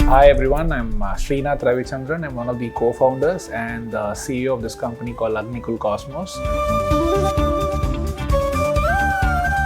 Hi everyone, I'm Srinath Ravichandran. I'm one of the co-founders and the CEO of this company called AgniKul Cosmos.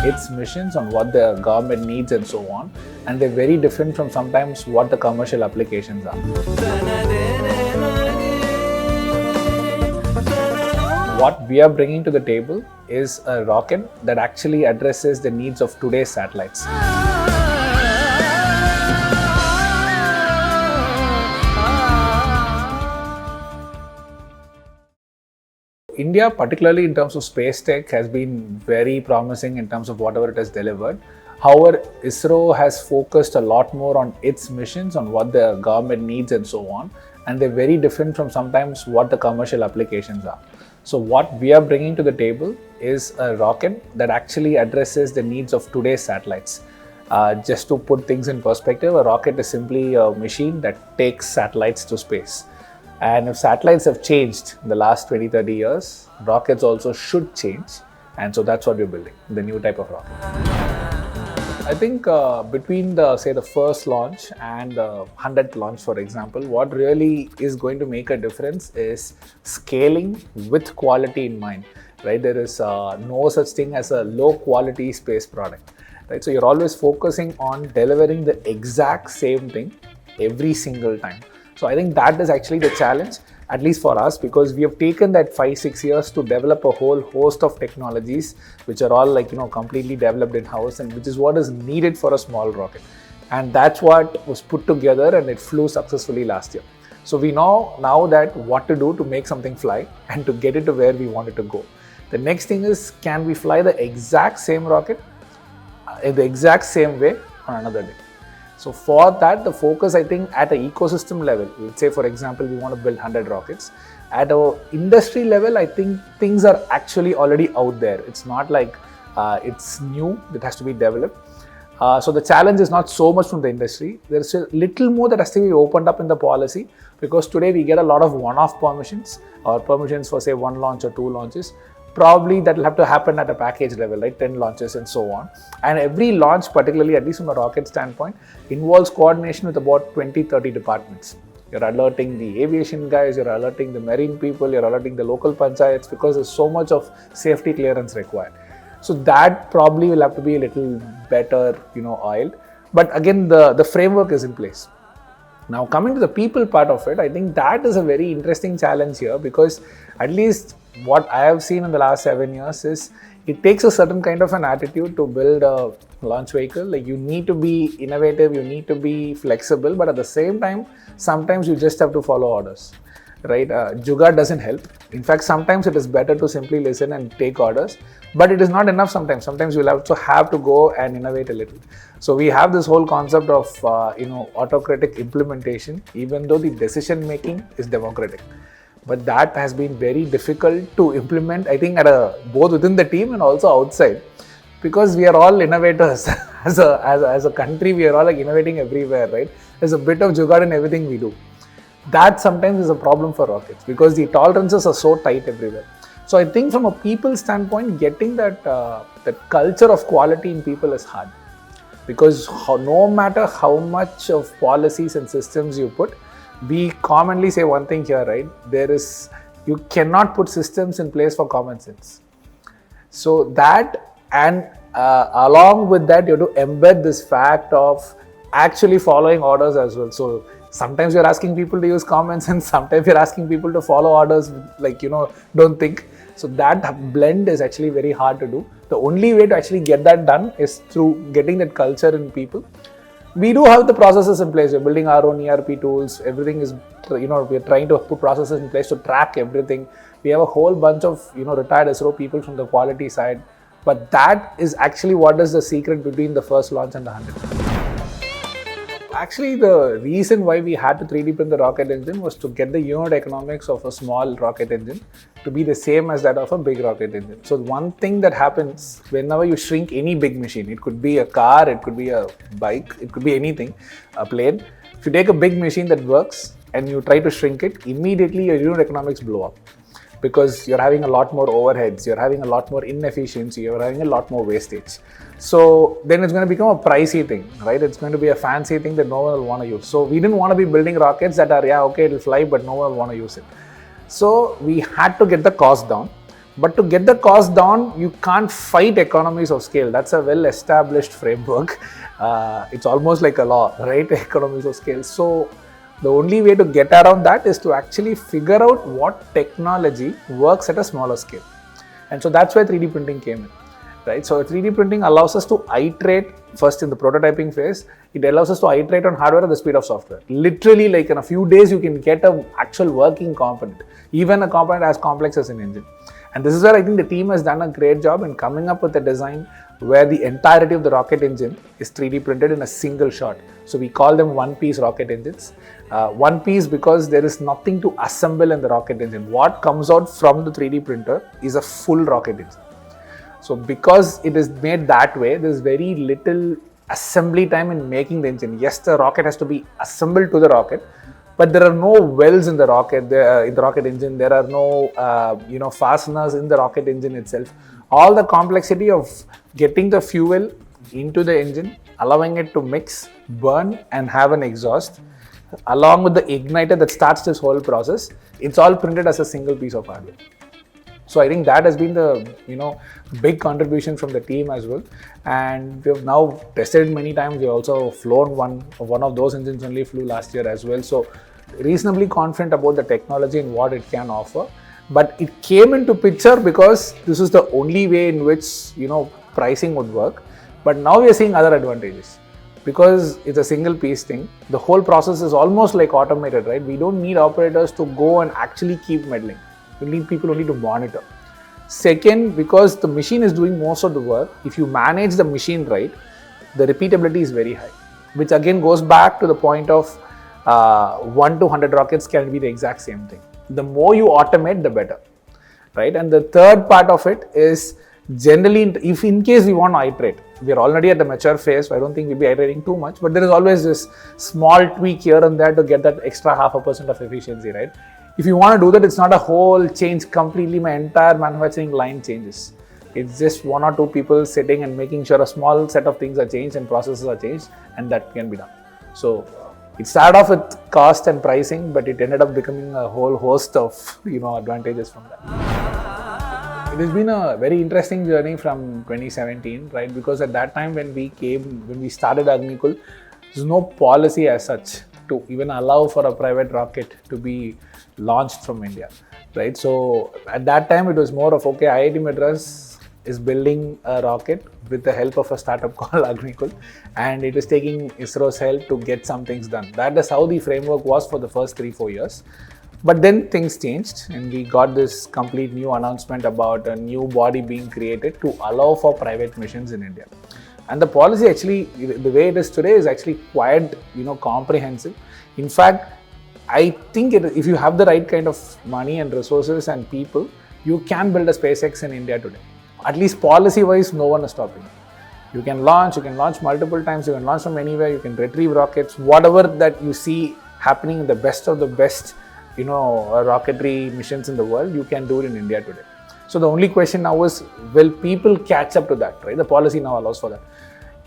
Its missions on what the government needs and so on, and they're very different from sometimes what the commercial applications are. What we are bringing to the table is a rocket that actually addresses the needs of today's satellites. India, particularly in terms of space tech, has been very promising in terms of whatever it has delivered. However, ISRO has focused a lot more on its missions, on what the government needs and so on, and they're very different from sometimes what the commercial applications are. So what we are bringing to the table is a rocket that actually addresses the needs of today's satellites. Just to put things in perspective, a rocket is simply a machine that takes satellites to space. And if satellites have changed in the last 20-30 years, rockets also should change. And so that's what we're building, the new type of rocket. I think between the first launch and the 100th launch, for example, what really is going to make a difference is scaling with quality in mind, right? There is no such thing as a low quality space product, right? So you're always focusing on delivering the exact same thing every single time. So I think that is actually the challenge, at least for us, because we have taken that 5-6 years to develop a whole host of technologies, which are all completely developed in-house, and which is what is needed for a small rocket. And that's what was put together, and it flew successfully last year. So we know now that what to do to make something fly and to get it to where we want it to go. The next thing is, can we fly the exact same rocket in the exact same way on another day? So for that, the focus, I think, at an ecosystem level, let's say for example, we want to build 100 rockets. At an industry level, I think things are actually already out there. It's not like it's new, it has to be developed. So the challenge is not so much from the industry. There's a little more that has to be opened up in the policy, because today we get a lot of one-off permissions or permissions for say 1 launch or 2 launches. Probably that will have to happen at a package level, like 10 launches and so on. And every launch, particularly at least from a rocket standpoint, involves coordination with about 20-30 departments. You're alerting the aviation guys, you're alerting the marine people, you're alerting the local panchayats, because there's so much of safety clearance required. So that probably will have to be a little better, oiled. But again, the framework is in place. Now coming to the people part of it, I think that is a very interesting challenge here, because at least what I have seen in the last 7 years is it takes a certain kind of an attitude to build a launch vehicle. Like, you need to be innovative, you need to be flexible, but at the same time, sometimes you just have to follow orders, right? Jugaad doesn't help. In fact, sometimes it is better to simply listen and take orders, but it is not enough sometimes. Sometimes you'll also have to go and innovate a little. So we have this whole concept of autocratic implementation, even though the decision making is democratic. But that has been very difficult to implement, I think, both within the team and also outside, because we are all innovators. as a country, we are all innovating everywhere, right? There's a bit of jugaad in everything we do. That sometimes is a problem for rockets, because the tolerances are so tight everywhere. So I think from a people standpoint, getting that culture of quality in people is hard, because no matter how much of policies and systems you put, we commonly say one thing here, right? You cannot put systems in place for common sense. So that, and along with that, you have to embed this fact of actually following orders as well. So sometimes you're asking people to use common sense, sometimes you're asking people to follow orders, don't think. So that blend is actually very hard to do. The only way to actually get that done is through getting that culture in people. We do have the processes in place. We're building our own ERP tools. Everything is, we're trying to put processes in place to track everything. We have a whole bunch of, retired ISRO people from the quality side. But that is actually what is the secret between the first launch and the 100th. Actually, the reason why we had to 3D print the rocket engine was to get the unit economics of a small rocket engine to be the same as that of a big rocket engine. So one thing that happens whenever you shrink any big machine, it could be a car, it could be a bike, it could be anything, a plane. If you take a big machine that works and you try to shrink it, immediately your unit economics blow up. because you're having a lot more overheads, you're having a lot more inefficiency, you're having a lot more wastage. So then it's going to become a pricey thing, right? It's going to be a fancy thing that no one will want to use. So we didn't want to be building rockets that are, yeah, okay, it'll fly, but no one will want to use it. So we had to get the cost down. But to get the cost down, you can't fight economies of scale. That's a well-established framework. It's almost like a law, right? Economies of scale. So the only way to get around that is to actually figure out what technology works at a smaller scale. And so that's where 3D printing came in, right? So 3D printing allows us to iterate first in the prototyping phase. It allows us to iterate on hardware at the speed of software. Literally, like in a few days, you can get an actual working component, even a component as complex as an engine. And this is where I think the team has done a great job in coming up with a design where the entirety of the rocket engine is 3D printed in a single shot. So we call them one-piece rocket engines. One piece because there is nothing to assemble in the rocket engine. What comes out from the 3D printer is a full rocket engine. So because it is made that way, there is very little assembly time in making the engine. Yes, the rocket has to be assembled to the rocket, but there are no welds in the rocket. In the rocket engine, there are no fasteners in the rocket engine itself. All the complexity of getting the fuel into the engine, allowing it to mix, burn, and have an exhaust, along with the igniter that starts this whole process, it's all printed as a single piece of hardware. So I think that has been the big contribution from the team as well, and we have now tested it many times. We also flown one of those engines only flew last year as well. So reasonably confident about the technology and what it can offer. But it came into picture because this is the only way in which pricing would work. But now we are seeing other advantages. Because it's a single piece thing, the whole process is almost like automated, right? We don't need operators to go and actually keep meddling. We need people only to monitor. Second, because the machine is doing most of the work, if you manage the machine right, the repeatability is very high, which again goes back to the point of 1 to 100 rockets can be the exact same thing. The more you automate, the better, right? And the third part of it is generally, if in case we want to iterate, we are already at the mature phase, so I don't think we'll be iterating too much, but there is always this small tweak here and there to get that extra 0.5% of efficiency, right? If you want to do that, it's not a whole change completely, my entire manufacturing line changes. It's just 1 or 2 people sitting and making sure a small set of things are changed and processes are changed, and that can be done. So it started off with cost and pricing, but it ended up becoming a whole host of advantages from that. It has been a very interesting journey from 2017, right? Because at that time when we started AgniKul, there's no policy as such to even allow for a private rocket to be launched from India, right? So at that time it was more of, okay, IIT Madras is building a rocket with the help of a startup called AgniKul, and it is taking ISRO's help to get some things done. That is how the framework was for the first 3-4 years. But then things changed and we got this complete new announcement about a new body being created to allow for private missions in India. And the policy actually, the way it is today, is actually quite comprehensive. In fact, I think if you have the right kind of money and resources and people, you can build a SpaceX in India today. At least policy-wise, no one is stopping you. You can launch multiple times, you can launch from anywhere, you can retrieve rockets, whatever that you see happening in the best of the best rocketry missions in the world, you can do it in India today. So the only question now is, will people catch up to that, right? The policy now allows for that.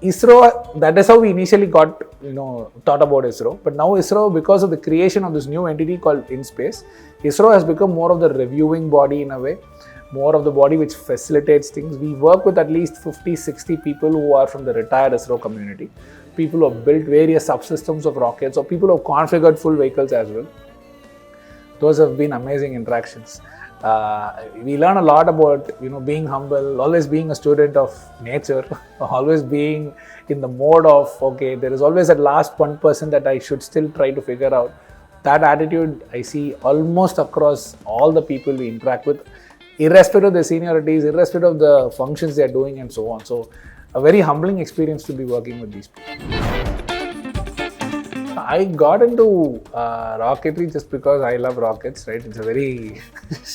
ISRO, that is how we initially got, thought about ISRO. But now ISRO, because of the creation of this new entity called InSpace, ISRO has become more of the reviewing body in a way, more of the body which facilitates things. We work with at least 50-60 people who are from the retired ISRO community, people who have built various subsystems of rockets, or people who have configured full vehicles as well. Those have been amazing interactions. We learn a lot about being humble, always being a student of nature, always being in the mode of, okay, there is always that last 1% that I should still try to figure out. That attitude I see almost across all the people we interact with, irrespective of their seniorities, irrespective of the functions they are doing and so on. So a very humbling experience to be working with these people. I got into rocketry just because I love rockets, right? It's a very,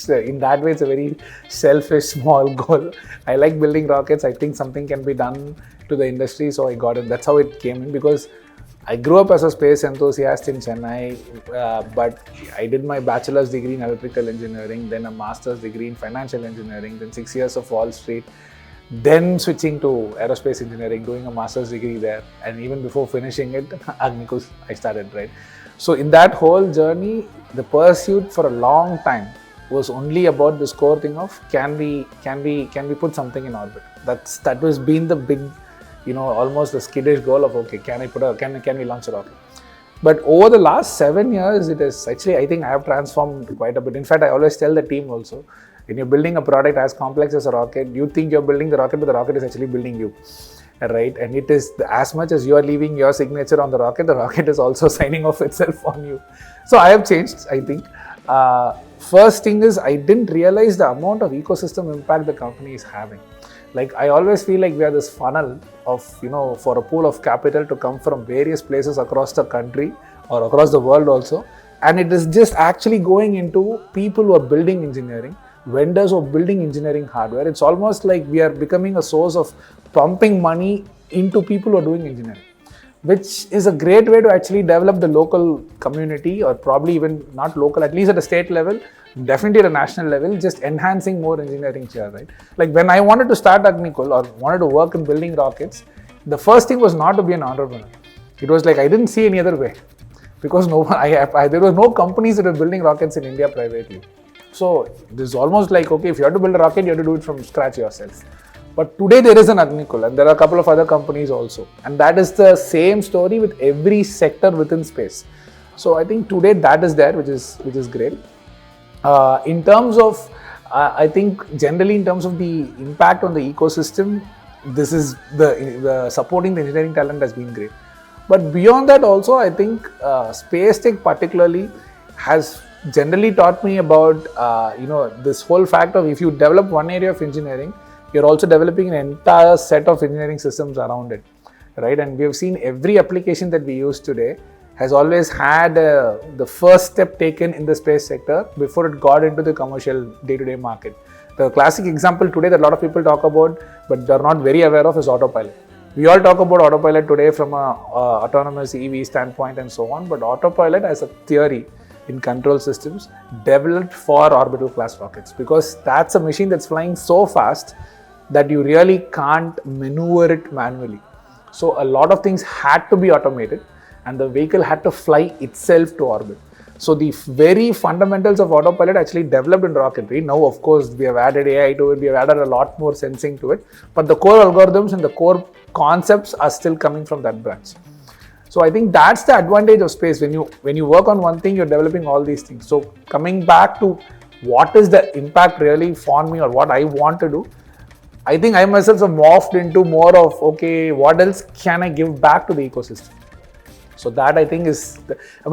in that way, it's a very selfish, small goal. I like building rockets. I think something can be done to the industry, so I got it. That's how it came in, because I grew up as a space enthusiast in Chennai, but I did my bachelor's degree in electrical engineering, then a master's degree in financial engineering, then 6 years of Wall Street, then switching to aerospace engineering, doing a master's degree there, and even before finishing it, AgniKul I started, right? So in that whole journey, the pursuit for a long time was only about this core thing of can we put something in orbit. That was been the big, almost the skittish goal of can we launch a rocket. But over the last 7 years, it is actually, I think I have transformed quite a bit. In fact, I always tell the team also, when you're building a product as complex as a rocket, you think you're building the rocket, but the rocket is actually building you, right? And it is as much as you are leaving your signature on the rocket is also signing off itself on you. So I have changed, I think. First thing is, I didn't realize the amount of ecosystem impact the company is having. Like, I always feel like we are this funnel of, for a pool of capital to come from various places across the country or across the world also. And it is just actually going into people who are building engineering, vendors who are building engineering hardware. It's almost like we are becoming a source of pumping money into people who are doing engineering, which is a great way to actually develop the local community, or probably even not local, at least at a state level, definitely at a national level, just enhancing more engineering here, right? Like when I wanted to start AgniKul or wanted to work in building rockets, the first thing was not to be an entrepreneur. It was like I didn't see any other way, because there was no companies that were building rockets in India privately. So this is almost like, okay, if you have to build a rocket, you have to do it from scratch yourself. But today there is an AgniKul, and there are a couple of other companies also. And that is the same story with every sector within space. So I think today that is there, which is great. In terms of, I think generally in terms of the impact on the ecosystem, this is the supporting the engineering talent has been great. But beyond that also, I think space tech particularly has generally taught me about, this whole fact of if you develop one area of engineering, you're also developing an entire set of engineering systems around it, right? And we have seen every application that we use today has always had the first step taken in the space sector before it got into the commercial day-to-day market. The classic example today that a lot of people talk about but they're not very aware of is autopilot. We all talk about autopilot today from a autonomous EV standpoint and so on, but autopilot as a theory in control systems developed for orbital class rockets, because that's a machine that's flying so fast that you really can't maneuver it manually. So a lot of things had to be automated, and the vehicle had to fly itself to orbit. So the very fundamentals of autopilot actually developed in rocketry. Now, of course, we have added AI to it, we have added a lot more sensing to it, but the core algorithms and the core concepts are still coming from that branch. So I think that's the advantage of space. When you work on one thing, you're developing all these things. So coming back to what is the impact really for me or what I want to do, I think I myself have morphed into more of, okay, what else can I give back to the ecosystem? So that I think is,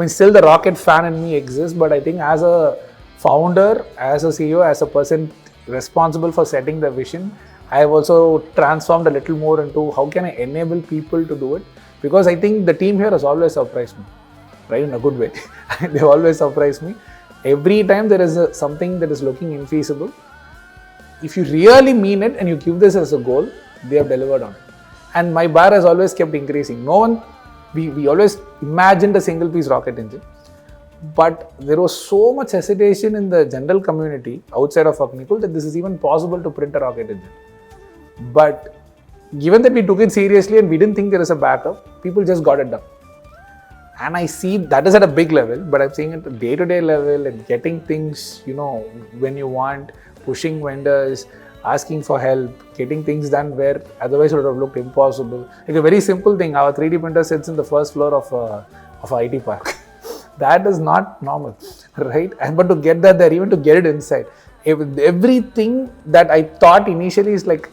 still the rocket fan in me exists, but I think as a founder, as a CEO, as a person responsible for setting the vision, I have also transformed a little more into how can I enable people to do it? Because I think the team here has always surprised me, right, in a good way. They always surprise me. Every time there is something that is looking infeasible, if you really mean it and you give this as a goal, they have delivered on it. And my bar has always kept increasing. We always imagined a single piece rocket engine, but there was so much hesitation in the general community outside of AgniKul that this is even possible to print a rocket engine. But given that we took it seriously and we didn't think there is a backup, people just got it done. And I see that is at a big level, but I'm seeing it at a day-to-day level and getting things, when you want, pushing vendors, asking for help, getting things done where otherwise it would have looked impossible. Like a very simple thing, our 3D printer sits in the first floor of an IT park. That is not normal, right? But to get that there, even to get it inside, everything that I thought initially is like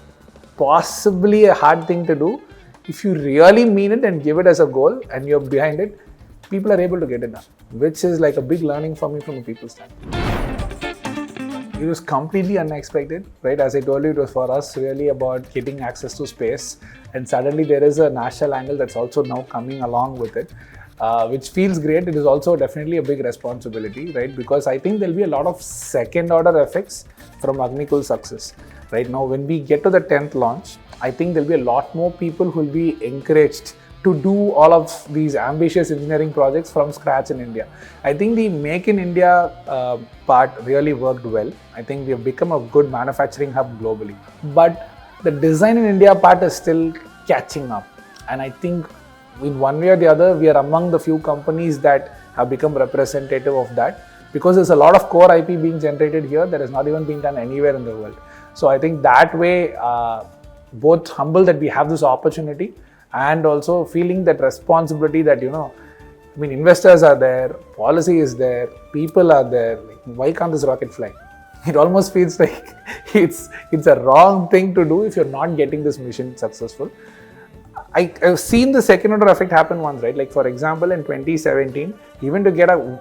possibly a hard thing to do, if you really mean it and give it as a goal and you're behind it, people are able to get it done, which is like a big learning for me from a people's standpoint. It was completely unexpected, right? As I told you, it was for us really about getting access to space, and suddenly there is a national angle that's also now coming along with it, which feels great. It is also definitely a big responsibility, right? Because I think there'll be a lot of second order effects from AgniKul's success. Right now, when we get to the 10th launch, I think there'll be a lot more people who will be encouraged to do all of these ambitious engineering projects from scratch in India. I think the Make in India part really worked well. I think we have become a good manufacturing hub globally. But the design in India part is still catching up. And I think in one way or the other, we are among the few companies that have become representative of that, because there's a lot of core IP being generated here that has not even been done anywhere in the world. So I think that way, both humble that we have this opportunity and also feeling that responsibility that, investors are there, policy is there, people are there. Like, why can't this rocket fly? It almost feels like it's a wrong thing to do if you're not getting this mission successful. I've seen the second order effect happen once, right? Like, for example, in 2017, even to get a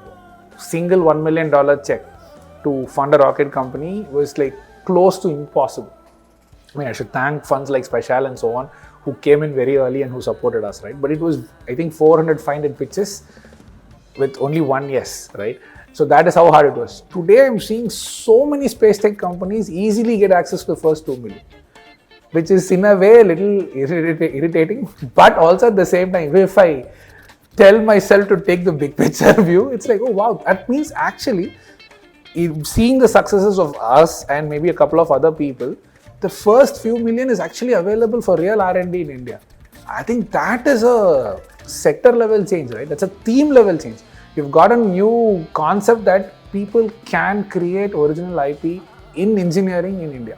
single $1 million check to fund a rocket company was like close to impossible. I should thank funds like Special and so on, who came in very early and who supported us, right? But it was, I think, 400 500 pitches with only one yes, right? So that is how hard it was. Today, I'm seeing so many space tech companies easily get access to the first 2 million, which is in a way a little irritating, but also at the same time, if I tell myself to take the big picture view, it's like, oh wow, that means actually seeing the successes of us and maybe a couple of other people, the first few million is actually available for real R&D in India. I think that is a sector level change, right? That's a theme level change. You've got a new concept that people can create original IP in engineering in India,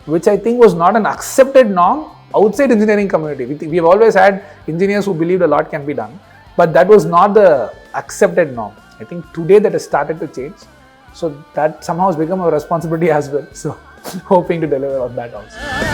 which I think was not an accepted norm outside engineering community. We've always had engineers who believed a lot can be done, but that was not the accepted norm. I think today that has started to change. So that somehow has become a responsibility as well. So hoping to deliver on that also.